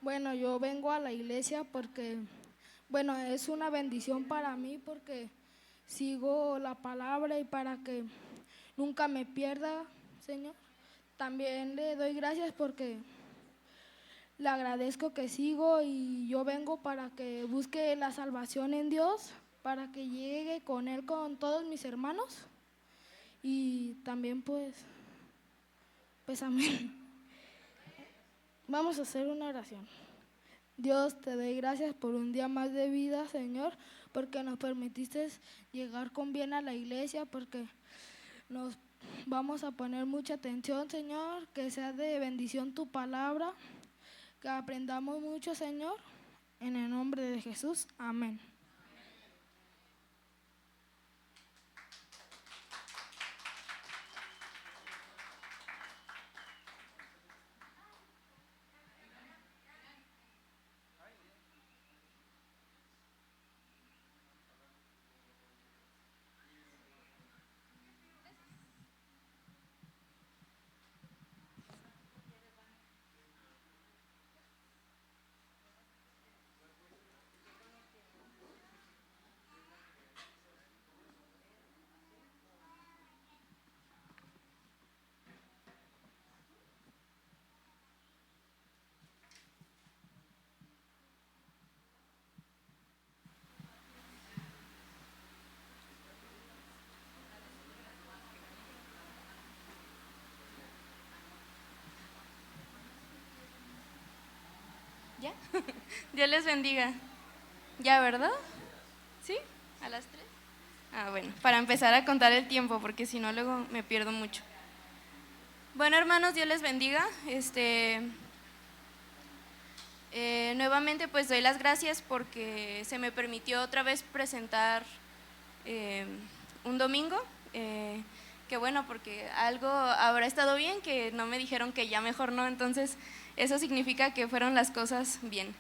Bueno, yo vengo a la iglesia porque, bueno, es una bendición para mí porque sigo la palabra y para que nunca me pierda, Señor. También le doy gracias porque le agradezco que sigo y yo vengo para que busque la salvación en Dios, para que llegue con Él con todos mis hermanos y también pues amén. Vamos a hacer una oración. Dios, te doy gracias por un día más de vida, Señor, porque nos permitiste llegar con bien a la iglesia, porque nos vamos a poner mucha atención, Señor, que sea de bendición tu palabra, que aprendamos mucho, Señor, en el nombre de Jesús. Amén. ¿Ya? Dios les bendiga. ¿Ya, verdad? ¿Sí? ¿A las 3? Ah, bueno, para empezar a contar el tiempo, porque si no luego me pierdo mucho. Bueno, hermanos, Dios les bendiga. Nuevamente pues doy las gracias porque se me permitió otra vez presentar un domingo. Que bueno, porque algo habrá estado bien, que no me dijeron que ya mejor no, entonces eso significa que fueron las cosas bien.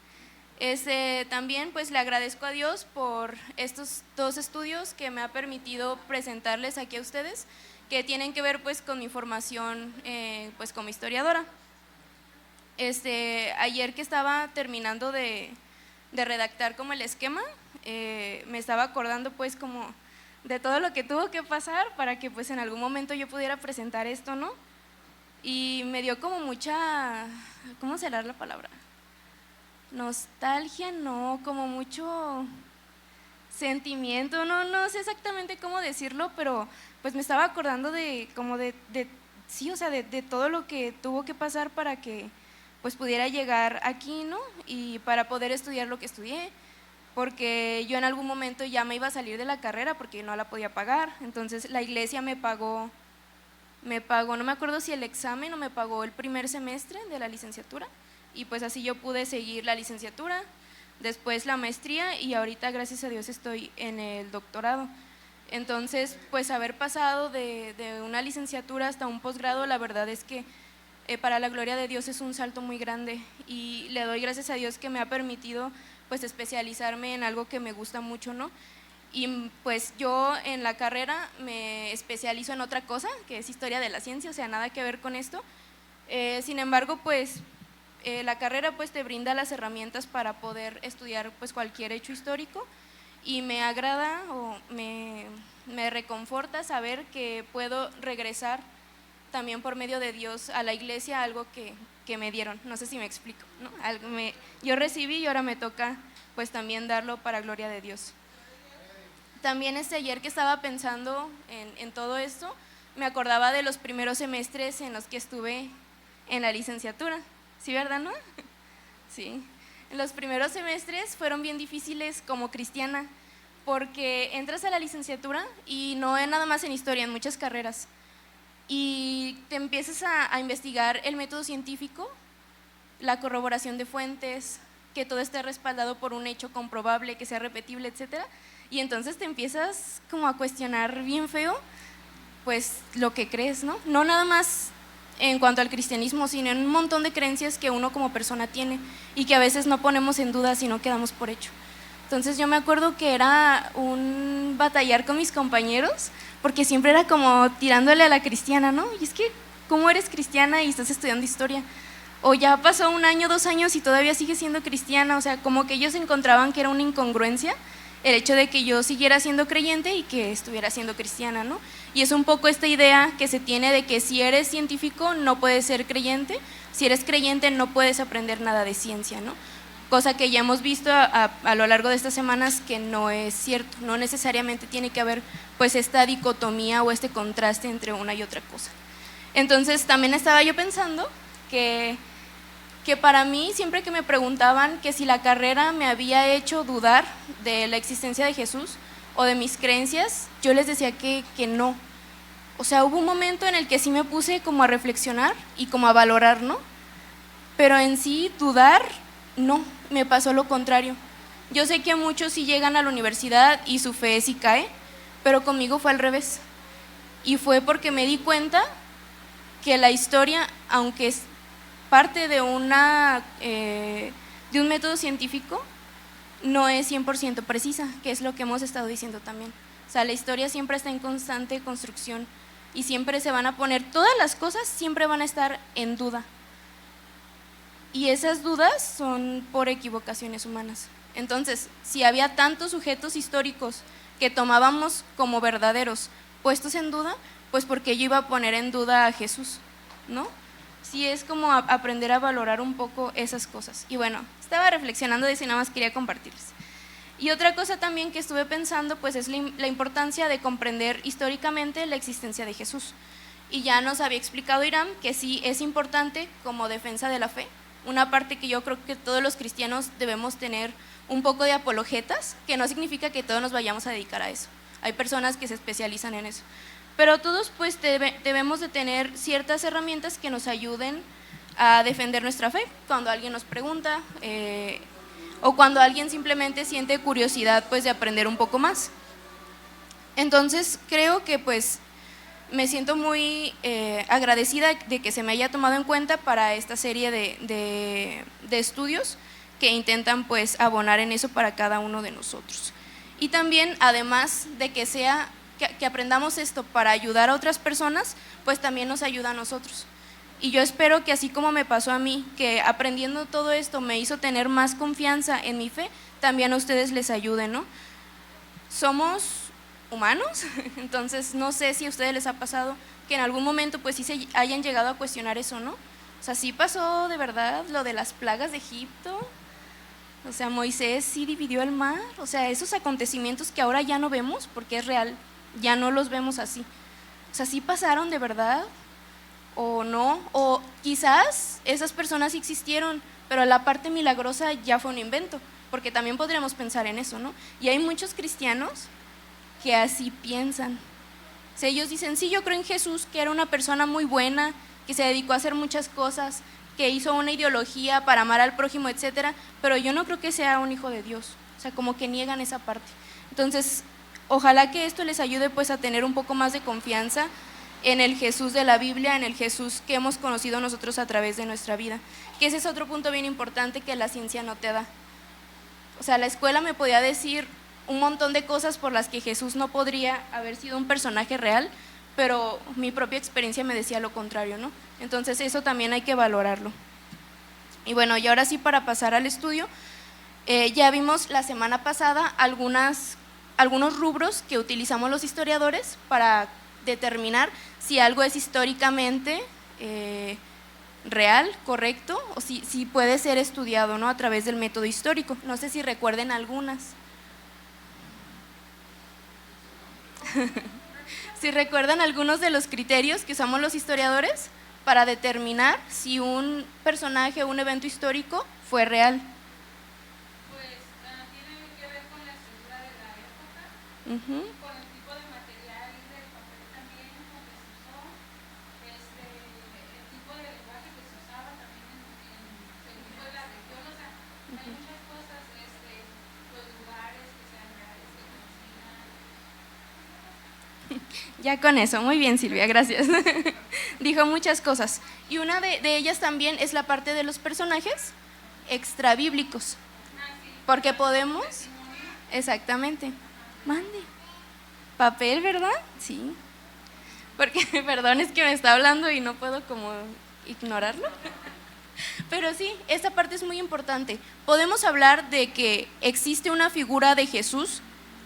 También pues le agradezco a Dios por estos 2 estudios que me ha permitido presentarles aquí a ustedes, que tienen que ver pues con mi formación pues como historiadora. Ayer que estaba terminando de redactar como el esquema, me estaba acordando pues como de todo lo que tuvo que pasar para que pues en algún momento yo pudiera presentar esto, ¿no? Y me dio como mucha, ¿cómo será la palabra? Nostalgia, no, como mucho sentimiento, no sé exactamente cómo decirlo, pero pues me estaba acordando de como sí, o sea, de todo lo que tuvo que pasar para que pues pudiera llegar aquí, ¿no? Y para poder estudiar lo que estudié, porque yo en algún momento ya me iba a salir de la carrera porque no la podía pagar, entonces la iglesia me pagó, no me acuerdo si el examen o me pagó el primer semestre de la licenciatura, y pues así yo pude seguir la licenciatura, después la maestría y ahorita gracias a Dios estoy en el doctorado. Entonces, pues haber pasado de una licenciatura hasta un posgrado, la verdad es que para la gloria de Dios es un salto muy grande y le doy gracias a Dios que me ha permitido pues especializarme en algo que me gusta mucho, ¿no? Y pues yo en la carrera me especializo en otra cosa, que es historia de la ciencia, o sea, nada que ver con esto. Sin embargo, pues la carrera pues te brinda las herramientas para poder estudiar pues cualquier hecho histórico y me agrada o me reconforta saber que puedo regresar también por medio de Dios a la iglesia algo que me dieron, no sé si me explico, ¿no? Yo recibí y ahora me toca pues también darlo para gloria de Dios. También ayer que estaba pensando en todo esto, me acordaba de los primeros semestres en los que estuve en la licenciatura, ¿sí, verdad, no? Sí, los primeros semestres fueron bien difíciles como cristiana, porque entras a la licenciatura y no es nada más en historia, en muchas carreras, y te empiezas a investigar el método científico, la corroboración de fuentes, que todo esté respaldado por un hecho comprobable, que sea repetible, etcétera, y entonces te empiezas como a cuestionar bien feo, pues lo que crees, ¿no? No nada más en cuanto al cristianismo, sino en un montón de creencias que uno como persona tiene y que a veces no ponemos en duda, sino quedamos por hecho. Entonces yo me acuerdo que era un batallar con mis compañeros, porque siempre era como tirándole a la cristiana, ¿no? Y es que, ¿cómo eres cristiana y estás estudiando historia? O ya pasó 1 año, 2 años y todavía sigues siendo cristiana, o sea, como que ellos encontraban que era una incongruencia el hecho de que yo siguiera siendo creyente y que estuviera siendo cristiana, ¿no? Y es un poco esta idea que se tiene de que si eres científico no puedes ser creyente, si eres creyente no puedes aprender nada de ciencia, ¿no? Cosa que ya hemos visto a lo largo de estas semanas que no es cierto, no necesariamente tiene que haber pues esta dicotomía o este contraste entre una y otra cosa. Entonces también estaba yo pensando que para mí siempre que me preguntaban que si la carrera me había hecho dudar de la existencia de Jesús o de mis creencias, yo les decía que no. O sea, hubo un momento en el que sí me puse como a reflexionar y como a valorar, ¿no? Pero en sí dudar, no, me pasó lo contrario. Yo sé que muchos sí llegan a la universidad y su fe sí cae, pero conmigo fue al revés. Y fue porque me di cuenta que la historia, aunque es parte de un método científico, no es 100% precisa, que es lo que hemos estado diciendo también. O sea, la historia siempre está en constante construcción y siempre se van a poner, todas las cosas siempre van a estar en duda. Y esas dudas son por equivocaciones humanas. Entonces, si había tantos sujetos históricos que tomábamos como verdaderos puestos en duda, pues porque yo iba a poner en duda a Jesús, ¿no? Sí, es como aprender a valorar un poco esas cosas. Y bueno, estaba reflexionando de eso y nada más quería compartirles. Y otra cosa también que estuve pensando pues es la importancia de comprender históricamente la existencia de Jesús. Y ya nos había explicado Irán que sí es importante como defensa de la fe, una parte que yo creo que todos los cristianos debemos tener un poco de apologetas, que no significa que todos nos vayamos a dedicar a eso. Hay personas que se especializan en eso. Pero todos pues debemos de tener ciertas herramientas que nos ayuden a defender nuestra fe cuando alguien nos pregunta o cuando alguien simplemente siente curiosidad pues de aprender un poco más. Entonces creo que pues me siento muy agradecida de que se me haya tomado en cuenta para esta serie de estudios que intentan pues abonar en eso para cada uno de nosotros. Y también además de que sea que aprendamos esto para ayudar a otras personas, pues también nos ayuda a nosotros. Y yo espero que así como me pasó a mí, que aprendiendo todo esto me hizo tener más confianza en mi fe, también a ustedes les ayude, ¿no? Somos humanos, entonces no sé si a ustedes les ha pasado que en algún momento pues sí se hayan llegado a cuestionar eso, ¿no? O sea, sí pasó de verdad lo de las plagas de Egipto, o sea, Moisés sí dividió el mar, o sea, esos acontecimientos que ahora ya no vemos porque es real, ya no los vemos así. O sea, sí pasaron de verdad o no, o quizás esas personas sí existieron, pero la parte milagrosa ya fue un invento, porque también podríamos pensar en eso, ¿no? Y hay muchos cristianos que así piensan. O sea, ellos dicen, sí, yo creo en Jesús, que era una persona muy buena, que se dedicó a hacer muchas cosas, que hizo una ideología para amar al prójimo, etcétera, pero yo no creo que sea un hijo de Dios. O sea, como que niegan esa parte. Entonces, ojalá que esto les ayude pues a tener un poco más de confianza en el Jesús de la Biblia, en el Jesús que hemos conocido nosotros a través de nuestra vida. Que ese es otro punto bien importante que la ciencia no te da. O sea, la escuela me podía decir un montón de cosas por las que Jesús no podría haber sido un personaje real, pero mi propia experiencia me decía lo contrario, ¿no? Entonces eso también hay que valorarlo. Y bueno, y ahora sí, para pasar al estudio, ya vimos la semana pasada algunos rubros que utilizamos los historiadores para determinar si algo es históricamente real, correcto, o si puede ser estudiado, ¿no?, a través del método histórico. No sé si recuerden algunas. Si recuerdan algunos de los criterios que usamos los historiadores para determinar si un personaje o un evento histórico fue real. Pues tiene que ver con la estructura de la época, con el tipo de material del papel también con que se usó, el tipo de lenguaje que se usaba también según fue la región, o sea, hay muchas cosas, los lugares que sean reales, que conocidas. Ya con eso, muy bien Silvia, gracias. Dijo muchas cosas y una de ellas también es la parte de los personajes extrabíblicos, porque podemos, exactamente, mande, papel, ¿verdad? Sí, porque perdón, es que me está hablando y no puedo como ignorarlo. Pero sí, esta parte es muy importante. Podemos hablar de que existe una figura de Jesús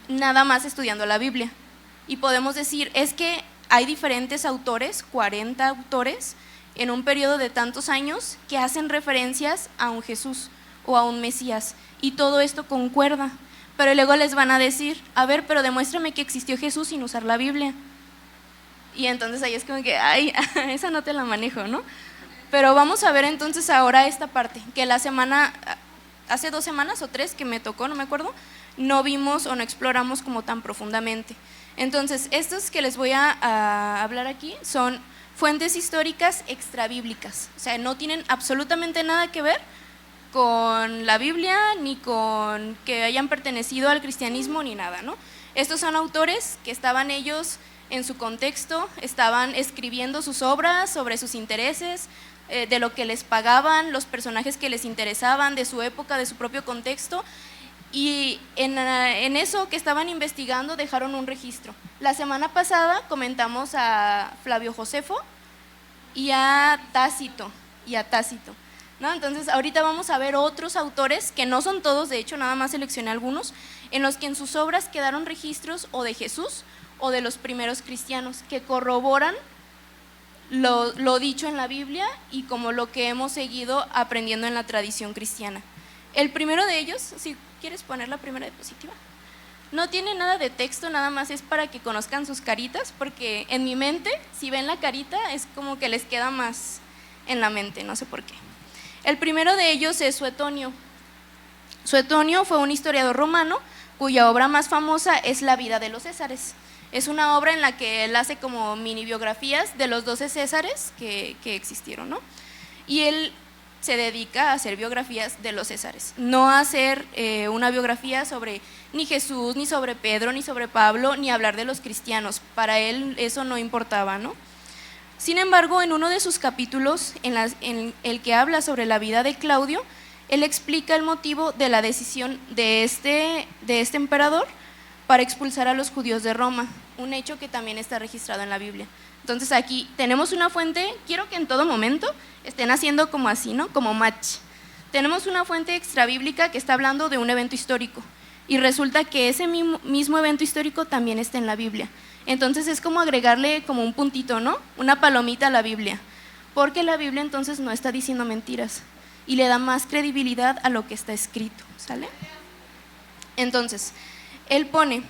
nada más estudiando la Biblia. Y podemos decir, es que hay diferentes autores, 40 autores, en un periodo de tantos años que hacen referencias a un Jesús o a un Mesías. Y todo esto concuerda. Pero luego les van a decir, a ver, pero demuéstrame que existió Jesús sin usar la Biblia. Y entonces ahí es como que, ay, esa no te la manejo, ¿no? Pero vamos a ver entonces ahora esta parte, que hace 2 semanas o 3 que me tocó, no me acuerdo, no vimos o no exploramos como tan profundamente. Entonces, estos que les voy a hablar aquí son fuentes históricas extrabíblicas, o sea, no tienen absolutamente nada que ver con la Biblia, ni con que hayan pertenecido al cristianismo, ni nada, ¿no? Estos son autores que estaban ellos en su contexto, estaban escribiendo sus obras sobre sus intereses, de lo que les pagaban, los personajes que les interesaban, de su época, de su propio contexto. Y en eso que estaban investigando dejaron un registro. La semana pasada comentamos a Flavio Josefo y a Tácito, ¿no? Entonces ahorita vamos a ver otros autores, que no son todos, de hecho nada más seleccioné algunos, en los que en sus obras quedaron registros o de Jesús o de los primeros cristianos, que corroboran lo dicho en la Biblia y como lo que hemos seguido aprendiendo en la tradición cristiana. El primero de ellos, si quieres poner la primera diapositiva, no tiene nada de texto, nada más es para que conozcan sus caritas, porque en mi mente, si ven la carita, es como que les queda más en la mente, no sé por qué. El primero de ellos es Suetonio. Suetonio fue un historiador romano cuya obra más famosa es La vida de los Césares. Es una obra en la que él hace como mini biografías de los 12 Césares que existieron, ¿no? Y él se dedica a hacer biografías de los Césares, no a hacer una biografía sobre ni Jesús, ni sobre Pedro, ni sobre Pablo, ni hablar de los cristianos. Para él eso no importaba, ¿no? Sin embargo, en uno de sus capítulos, en el que habla sobre la vida de Claudio, él explica el motivo de la decisión de este emperador para expulsar a los judíos de Roma. un hecho que también está registrado en la Biblia. Entonces aquí tenemos una fuente, quiero que en todo momento estén haciendo como así, ¿no? Como match. Tenemos una fuente extrabíblica que está hablando de un evento histórico y resulta que ese mismo evento histórico también está en la Biblia. Entonces es como agregarle como un puntito, ¿no? Una palomita a la Biblia, porque la Biblia entonces no está diciendo mentiras y le da más credibilidad a lo que está escrito, ¿sale? Entonces, él pone,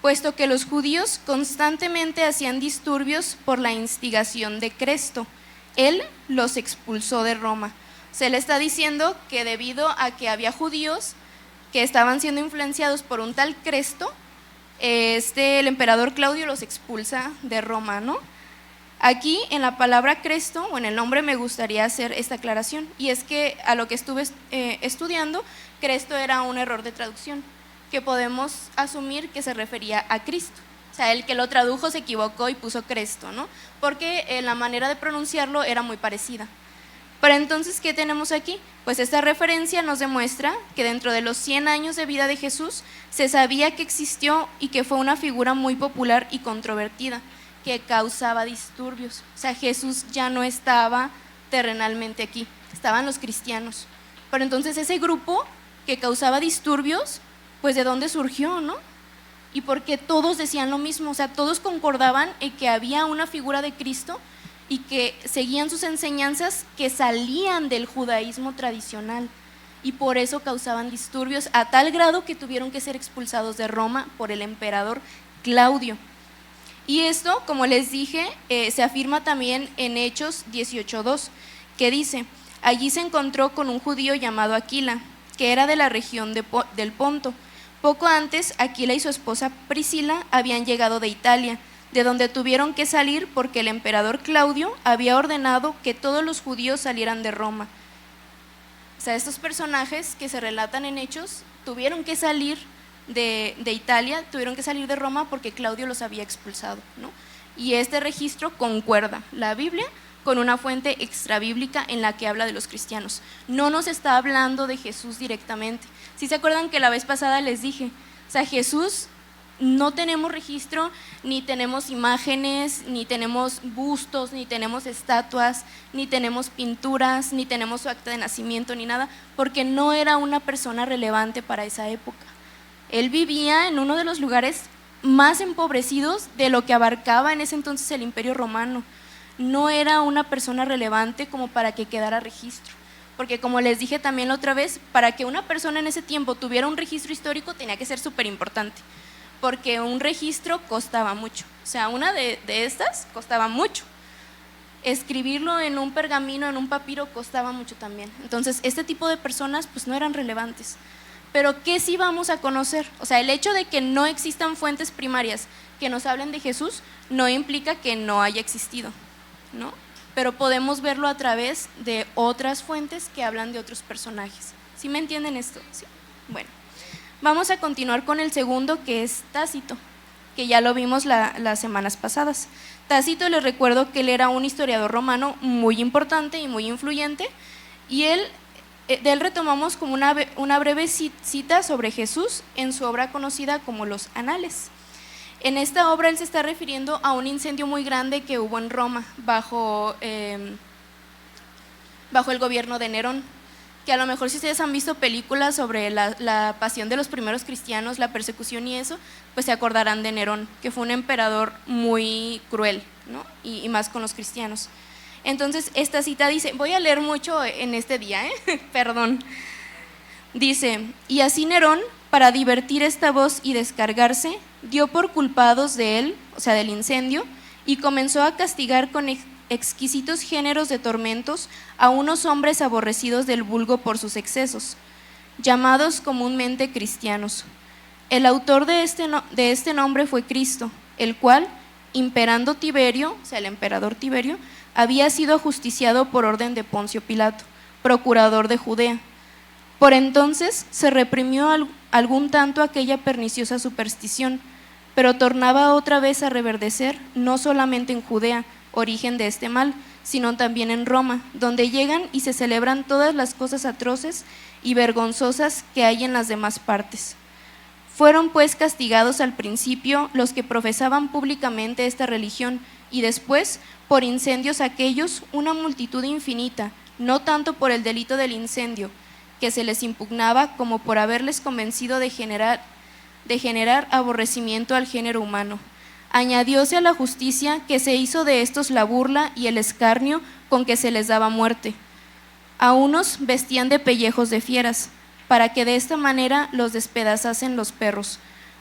puesto que los judíos constantemente hacían disturbios por la instigación de Cresto, él los expulsó de Roma. Se le está diciendo que debido a que había judíos que estaban siendo influenciados por un tal Cresto, el emperador Claudio los expulsa de Roma, ¿no? Aquí en la palabra Cresto, o en el nombre, me gustaría hacer esta aclaración, y es que a lo que estuve estudiando, Cresto era un error de traducción, que podemos asumir que se refería a Cristo. O sea, el que lo tradujo se equivocó y puso Cresto, ¿no? Porque la manera de pronunciarlo era muy parecida. Pero entonces, ¿qué tenemos aquí? Pues esta referencia nos demuestra que dentro de los 100 años de vida de Jesús se sabía que existió y que fue una figura muy popular y controvertida, que causaba disturbios. O sea, Jesús ya no estaba terrenalmente aquí, estaban los cristianos. Pero entonces ese grupo que causaba disturbios, pues ¿de dónde surgió, no? Y porque todos decían lo mismo, o sea, todos concordaban en que había una figura de Cristo y que seguían sus enseñanzas que salían del judaísmo tradicional, y por eso causaban disturbios a tal grado que tuvieron que ser expulsados de Roma por el emperador Claudio. Y esto, como les dije, se afirma también en Hechos 18:2, que dice, allí se encontró con un judío llamado Aquila, que era de la región del Ponto. Poco antes, Aquila y su esposa Priscila habían llegado de Italia, de donde tuvieron que salir porque el emperador Claudio había ordenado que todos los judíos salieran de Roma. O sea, estos personajes que se relatan en Hechos tuvieron que salir de Italia, tuvieron que salir de Roma porque Claudio los había expulsado, ¿no? Y este registro concuerda la Biblia con una fuente extrabíblica en la que habla de los cristianos. No nos está hablando de Jesús directamente. ¿Sí se acuerdan que la vez pasada les dije? O sea, Jesús no tenemos registro, ni tenemos imágenes, ni tenemos bustos, ni tenemos estatuas, ni tenemos pinturas, ni tenemos su acta de nacimiento, ni nada, porque no era una persona relevante para esa época. Él vivía en uno de los lugares más empobrecidos de lo que abarcaba en ese entonces el Imperio Romano. No era una persona relevante como para que quedara registro, porque como les dije también la otra vez, para que una persona en ese tiempo tuviera un registro histórico tenía que ser súper importante, porque un registro costaba mucho. O sea, una de estas costaba mucho. Escribirlo en un pergamino, en un papiro, costaba mucho también. Entonces, este tipo de personas pues no eran relevantes. Pero ¿qué sí vamos a conocer? O sea, el hecho de que no existan fuentes primarias que nos hablen de Jesús no implica que no haya existido, ¿no? Pero podemos verlo a través de otras fuentes que hablan de otros personajes. ¿Sí me entienden esto? ¿Sí? Bueno. Vamos a continuar con el segundo, que es Tácito, que ya lo vimos las semanas pasadas. Tácito, les recuerdo que él era un historiador romano muy importante y muy influyente, y de él retomamos como una breve cita sobre Jesús en su obra conocida como Los Anales. En esta obra él se está refiriendo a un incendio muy grande que hubo en Roma bajo el gobierno de Nerón, que a lo mejor si ustedes han visto películas sobre la pasión de los primeros cristianos, la persecución y eso, pues se acordarán de Nerón, que fue un emperador muy cruel, ¿no? Y más con los cristianos. Entonces esta cita dice, voy a leer mucho en este día, perdón. Dice, y así Nerón, para divertir esta voz y descargarse, dio por culpados de él, o sea del incendio, y comenzó a castigar con exquisitos géneros de tormentos a unos hombres aborrecidos del vulgo por sus excesos, llamados comúnmente cristianos. El autor de este nombre fue Cristo, el cual, imperando Tiberio, o sea el emperador Tiberio, había sido ajusticiado por orden de Poncio Pilato, procurador de Judea. Por entonces se reprimió algún tanto aquella perniciosa superstición, pero tornaba otra vez a reverdecer, no solamente en Judea, origen de este mal, sino también en Roma, donde llegan y se celebran todas las cosas atroces y vergonzosas que hay en las demás partes. Fueron pues castigados al principio los que profesaban públicamente esta religión, y después, por incendios aquellos, una multitud infinita, no tanto por el delito del incendio, que se les impugnaba, como por haberles convencido de generar aborrecimiento al género humano. Añadióse a la justicia que se hizo de estos la burla y el escarnio con que se les daba muerte. A unos vestían de pellejos de fieras, para que de esta manera los despedazasen los perros.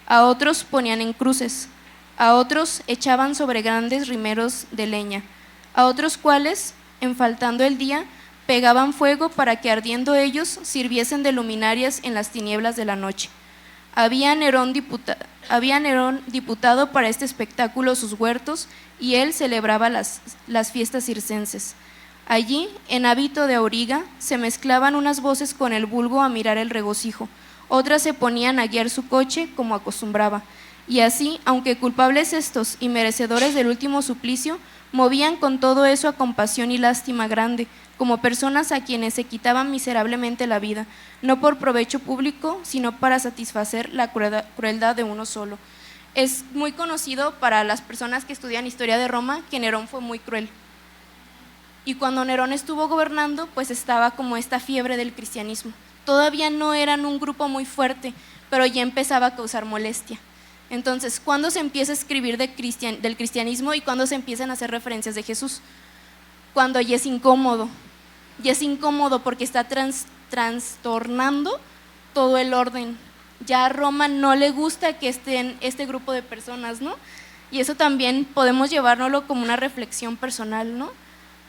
A otros ponían en cruces, a otros echaban sobre grandes rimeros de leña, a otros cuales, en faltando el día, pegaban fuego para que ardiendo ellos sirviesen de luminarias en las tinieblas de la noche. Había Nerón diputado para este espectáculo sus huertos, y él celebraba las fiestas circenses. Allí, en hábito de auriga, se mezclaban unas voces con el vulgo a mirar el regocijo, otras se ponían a guiar su coche como acostumbraba, y así, aunque culpables estos y merecedores del último suplicio, movían con todo eso a compasión y lástima grande, como personas a quienes se quitaban miserablemente la vida, no por provecho público, sino para satisfacer la crueldad de uno solo. Es muy conocido para las personas que estudian historia de Roma que Nerón fue muy cruel. Y cuando Nerón estuvo gobernando, pues estaba como esta fiebre del cristianismo. Todavía no eran un grupo muy fuerte, pero ya empezaba a causar molestia. Entonces, ¿cuándo se empieza a escribir del cristianismo y cuándo se empiezan a hacer referencias de Jesús? Cuando ya es incómodo. Ya es incómodo porque está trastornando todo el orden. Ya a Roma no le gusta que estén este grupo de personas, ¿no? Y eso también podemos llevárnoslo como una reflexión personal, ¿no?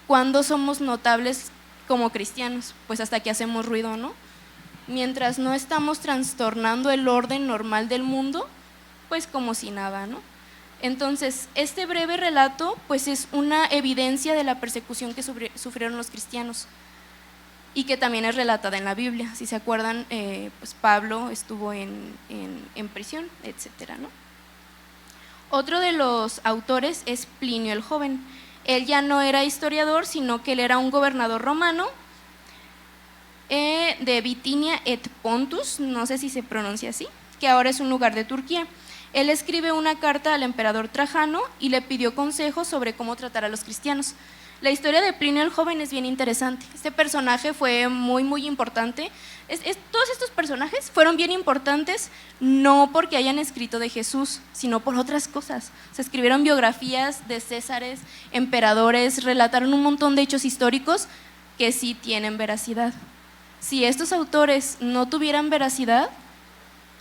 ¿Cuándo somos notables como cristianos? Pues hasta que hacemos ruido, ¿no? Mientras no estamos trastornando el orden normal del mundo, pues como si nada, ¿no? Entonces, este breve relato pues es una evidencia de la persecución que sufrieron los cristianos y que también es relatada en la Biblia. Si se acuerdan, pues Pablo estuvo en prisión, etcétera, ¿no? Otro de los autores es Plinio el Joven. Él ya no era historiador, sino que él era un gobernador romano de Bitinia et Pontus, no sé si se pronuncia así, que ahora es un lugar de Turquía. Él escribe una carta al emperador Trajano y le pidió consejos sobre cómo tratar a los cristianos. La historia de Plinio el Joven es bien interesante. Este personaje fue muy importante. Todos estos personajes fueron bien importantes no porque hayan escrito de Jesús, sino por otras cosas. Se escribieron biografías de césares, emperadores, relataron un montón de hechos históricos que sí tienen veracidad. Si estos autores no tuvieran veracidad,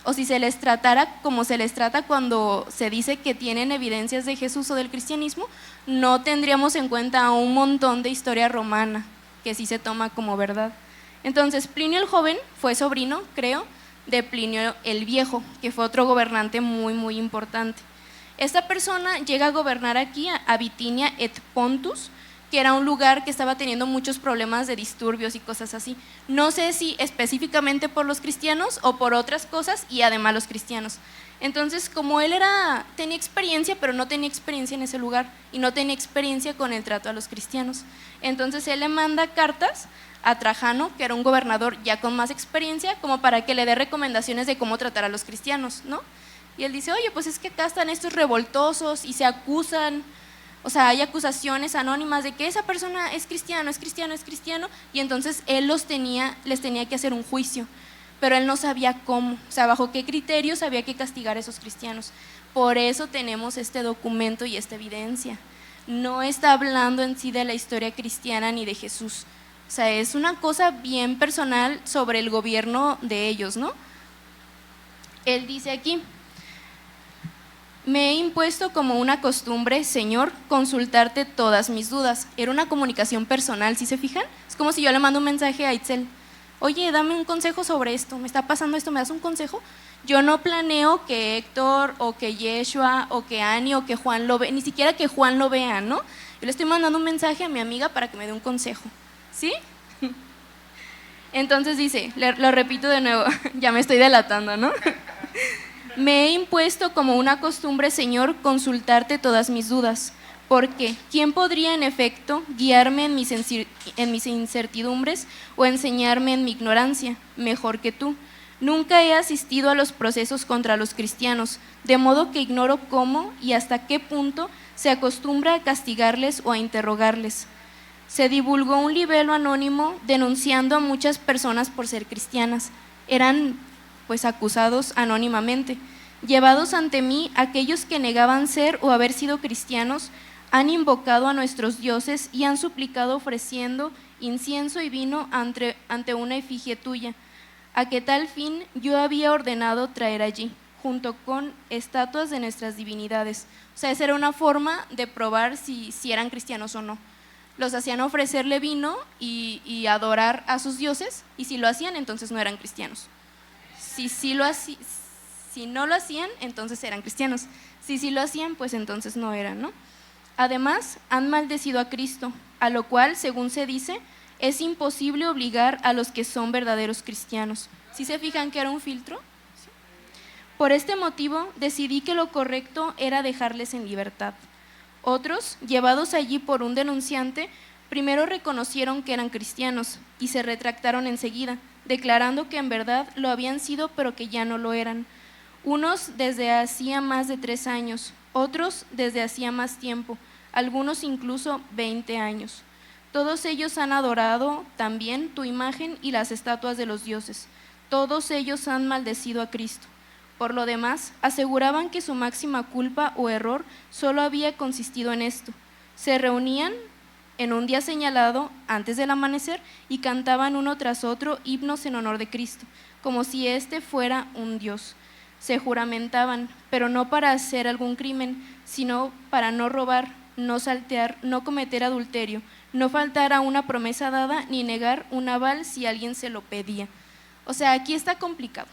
o si se les tratara como se les trata cuando se dice que tienen evidencias de Jesús o del cristianismo, no tendríamos en cuenta un montón de historia romana que sí se toma como verdad. Entonces, Plinio el Joven fue sobrino, creo, de Plinio el Viejo, que fue otro gobernante muy importante. Esta persona llega a gobernar aquí a Bitinia et Pontus, que era un lugar que estaba teniendo muchos problemas de disturbios y cosas así. No sé si específicamente por los cristianos o por otras cosas y además los cristianos. Entonces, como él tenía experiencia, pero no tenía experiencia en ese lugar y no tenía experiencia con el trato a los cristianos. Entonces, él le manda cartas a Trajano, que era un gobernador ya con más experiencia, como para que le dé recomendaciones de cómo tratar a los cristianos, ¿no? Y él dice, oye, pues es que acá están estos revoltosos y se acusan. O sea, hay acusaciones anónimas de que esa persona es cristiano, y entonces él les tenía que hacer un juicio, pero él no sabía cómo, o sea, bajo qué criterios había que castigar a esos cristianos. Por eso tenemos este documento y esta evidencia. No está hablando en sí de la historia cristiana ni de Jesús, o sea, es una cosa bien personal sobre el gobierno de ellos, ¿no? Él dice aquí: me he impuesto como una costumbre, Señor, consultarte todas mis dudas. Era una comunicación personal, ¿sí se fijan? Es como si yo le mando un mensaje a Itzel, oye, dame un consejo sobre esto, me está pasando esto, ¿me das un consejo? Yo no planeo que Héctor o que Yeshua o que Ani o que Juan lo vea, ni siquiera que Juan lo vea, ¿no? Yo le estoy mandando un mensaje a mi amiga para que me dé un consejo, ¿sí? Entonces dice, lo repito de nuevo, ya me estoy delatando, ¿no? Me he impuesto como una costumbre, Señor, consultarte todas mis dudas, porque ¿quién podría en efecto guiarme en mis incertidumbres o enseñarme en mi ignorancia mejor que tú? Nunca he asistido a los procesos contra los cristianos, de modo que ignoro cómo y hasta qué punto se acostumbra a castigarles o a interrogarles. Se divulgó un libelo anónimo denunciando a muchas personas por ser cristianas. Eran pues acusados anónimamente. Llevados ante mí, aquellos que negaban ser o haber sido cristianos han invocado a nuestros dioses y han suplicado ofreciendo incienso y vino ante una efigie tuya, a que tal fin yo había ordenado traer allí, junto con estatuas de nuestras divinidades. O sea, esa era una forma de probar si eran cristianos o no. Los hacían ofrecerle vino y adorar a sus dioses, y si lo hacían, entonces no eran cristianos. Si no lo hacían, entonces eran cristianos. Si lo hacían, pues entonces no eran, ¿no? Además, han maldecido a Cristo, a lo cual, según se dice, es imposible obligar a los que son verdaderos cristianos. ¿Sí se fijan que era un filtro? ¿Sí? Por este motivo, decidí que lo correcto era dejarles en libertad. Otros, llevados allí por un denunciante, primero reconocieron que eran cristianos y se retractaron enseguida, declarando que en verdad lo habían sido, pero que ya no lo eran. Unos desde hacía más de 3 años, otros desde hacía más tiempo, algunos incluso 20 años. Todos ellos han adorado también tu imagen y las estatuas de los dioses. Todos ellos han maldecido a Cristo. Por lo demás, aseguraban que su máxima culpa o error solo había consistido en esto. Se reunían en un día señalado, antes del amanecer, y cantaban uno tras otro himnos en honor de Cristo, como si éste fuera un dios. Se juramentaban, pero no para hacer algún crimen, sino para no robar, no saltear, no cometer adulterio, no faltar a una promesa dada, ni negar un aval si alguien se lo pedía. O sea, aquí está complicado,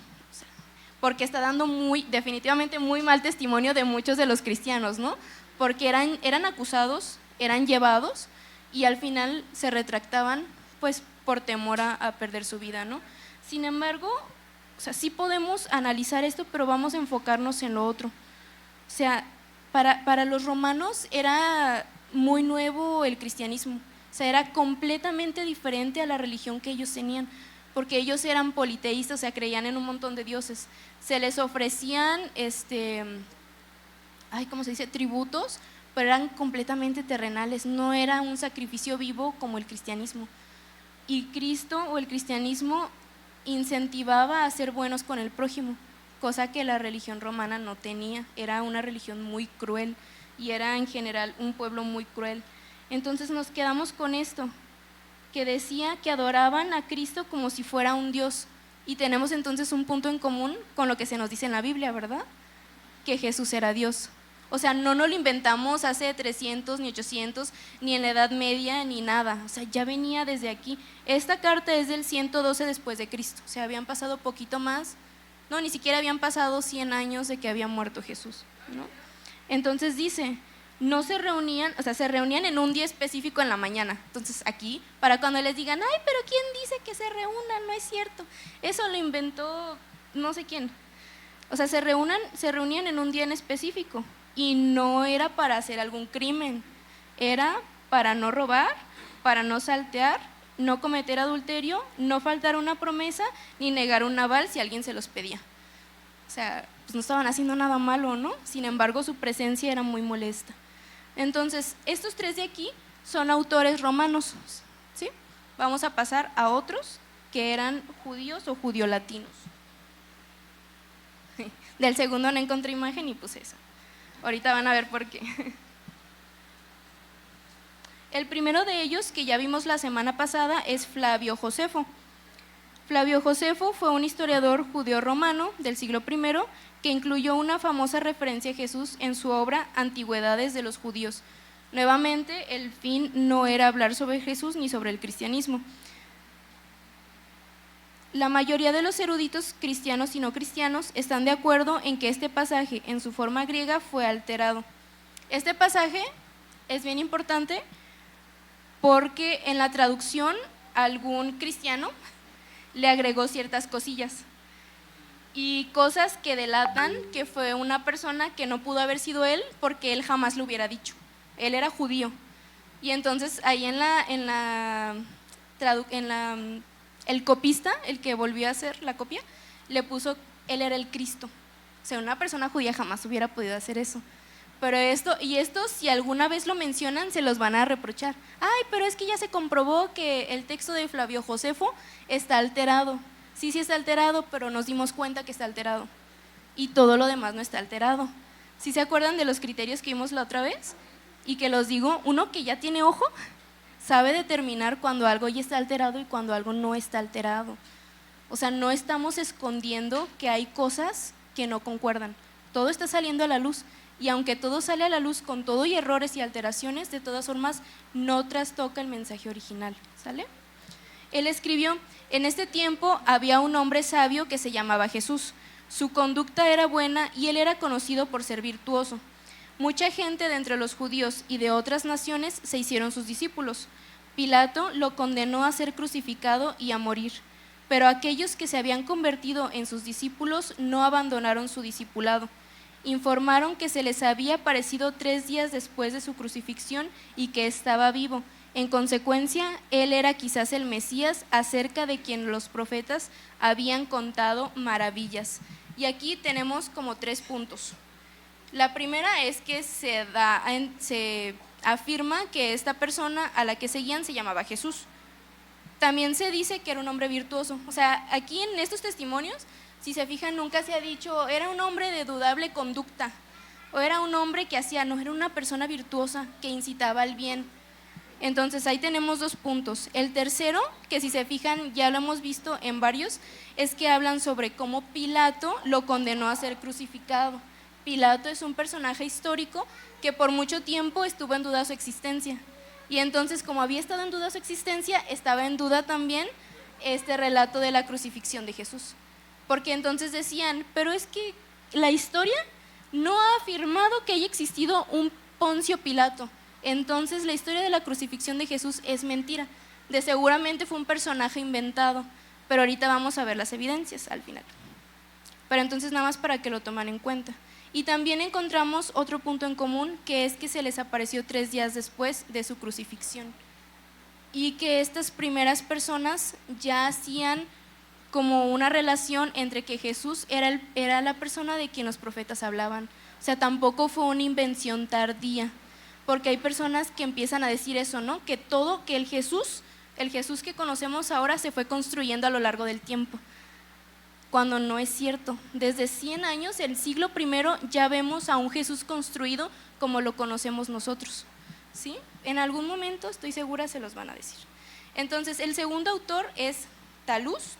porque está dando definitivamente muy mal testimonio de muchos de los cristianos, ¿no? Porque eran acusados, eran llevados y al final se retractaban pues por temor a perder su vida, ¿no? Sin embargo, o sea, sí podemos analizar esto, pero vamos a enfocarnos en lo otro. O sea, para los romanos era muy nuevo el cristianismo, o sea, era completamente diferente a la religión que ellos tenían, porque ellos eran politeístas, o sea, creían en un montón de dioses. Se les ofrecían, ¿cómo se dice?, tributos, pero eran completamente terrenales, no era un sacrificio vivo como el cristianismo. Y Cristo o el cristianismo incentivaba a ser buenos con el prójimo, cosa que la religión romana no tenía. Era una religión muy cruel y era en general un pueblo muy cruel. Entonces nos quedamos con esto, que decía que adoraban a Cristo como si fuera un Dios, y tenemos entonces un punto en común con lo que se nos dice en la Biblia, ¿verdad? Que Jesús era Dios. O sea, no nos lo inventamos hace 300 ni 800, ni en la Edad Media, ni nada. O sea, ya venía desde aquí. Esta carta es del 112 después de Cristo, o sea, habían pasado poquito más, no, ni siquiera habían pasado 100 años de que había muerto Jesús, ¿no? Entonces dice, no se reunían, o sea, se reunían en un día específico en la mañana. Entonces aquí, para cuando les digan, ay, pero ¿quién dice que se reúnan? No es cierto, eso lo inventó no sé quién. O sea, se reunían en un día en específico y no era para hacer algún crimen, era para no robar, para no saltear, no cometer adulterio, no faltar una promesa, ni negar un aval si alguien se los pedía. O sea, pues no estaban haciendo nada malo, ¿no? Sin embargo, su presencia era muy molesta. Entonces, estos 3 de aquí son autores romanos, ¿sí? Vamos a pasar a otros que eran judíos o judiolatinos. Del segundo no encontré imagen y puse esa. Ahorita van a ver por qué. El primero de ellos, que ya vimos la semana pasada, es Flavio Josefo. Flavio Josefo fue un historiador judío romano del siglo I que incluyó una famosa referencia a Jesús en su obra Antigüedades de los Judíos. Nuevamente, el fin no era hablar sobre Jesús ni sobre el cristianismo. La mayoría de los eruditos cristianos y no cristianos están de acuerdo en que este pasaje en su forma griega fue alterado. Este pasaje es bien importante porque en la traducción algún cristiano le agregó ciertas cosillas y cosas que delatan que fue una persona que no pudo haber sido él porque él jamás lo hubiera dicho. Él era judío y entonces ahí el copista, el que volvió a hacer la copia, le puso, él era el Cristo. O sea, una persona judía jamás hubiera podido hacer eso. Pero esto si alguna vez lo mencionan, se los van a reprochar. Ay, pero es que ya se comprobó que el texto de Flavio Josefo está alterado. Sí está alterado, pero nos dimos cuenta que está alterado. Y todo lo demás no está alterado. ¿Sí se acuerdan de los criterios que vimos la otra vez? Y que los digo, uno que ya tiene ojo, sabe determinar cuando algo ya está alterado y cuando algo no está alterado. O sea, no estamos escondiendo que hay cosas que no concuerdan. Todo está saliendo a la luz. Y aunque todo sale a la luz con todo y errores y alteraciones, de todas formas no trastoca el mensaje original, ¿sale? Él escribió: en este tiempo había un hombre sabio que se llamaba Jesús. Su conducta era buena y él era conocido por ser virtuoso. Mucha gente de entre los judíos y de otras naciones se hicieron sus discípulos. Pilato lo condenó a ser crucificado y a morir, pero aquellos que se habían convertido en sus discípulos no abandonaron su discipulado. Informaron que se les había aparecido 3 días después de su crucifixión y que estaba vivo. En consecuencia, él era quizás el Mesías, acerca de quien los profetas habían contado maravillas. Y aquí tenemos como 3 puntos. La primera es que se afirma que esta persona a la que seguían se llamaba Jesús. También se dice que era un hombre virtuoso. O sea, aquí en estos testimonios, si se fijan, nunca se ha dicho era un hombre de dudable conducta o era un hombre que no, era una persona virtuosa que incitaba al bien. Entonces ahí tenemos 2 puntos. El tercero, que si se fijan ya lo hemos visto en varios, es que hablan sobre cómo Pilato lo condenó a ser crucificado. Pilato es un personaje histórico que por mucho tiempo estuvo en duda su existencia. Y entonces, como había estado en duda su existencia, estaba en duda también este relato de la crucifixión de Jesús. Porque entonces decían, pero es que la historia no ha afirmado que haya existido un Poncio Pilato. Entonces la historia de la crucifixión de Jesús es mentira. De seguramente fue un personaje inventado, pero ahorita vamos a ver las evidencias al final. Pero entonces nada más para que lo tomen en cuenta. Y también encontramos otro punto en común, que es que se les apareció 3 días después de su crucifixión. Y que estas primeras personas ya hacían como una relación entre que Jesús era la persona de quien los profetas hablaban. O sea, tampoco fue una invención tardía, porque hay personas que empiezan a decir eso, ¿no? Que el Jesús que conocemos ahora se fue construyendo a lo largo del tiempo, cuando no es cierto. Desde 100 años, el siglo I, ya vemos a un Jesús construido como lo conocemos nosotros, ¿sí? En algún momento, estoy segura, se los van a decir. Entonces, el segundo autor es Talús.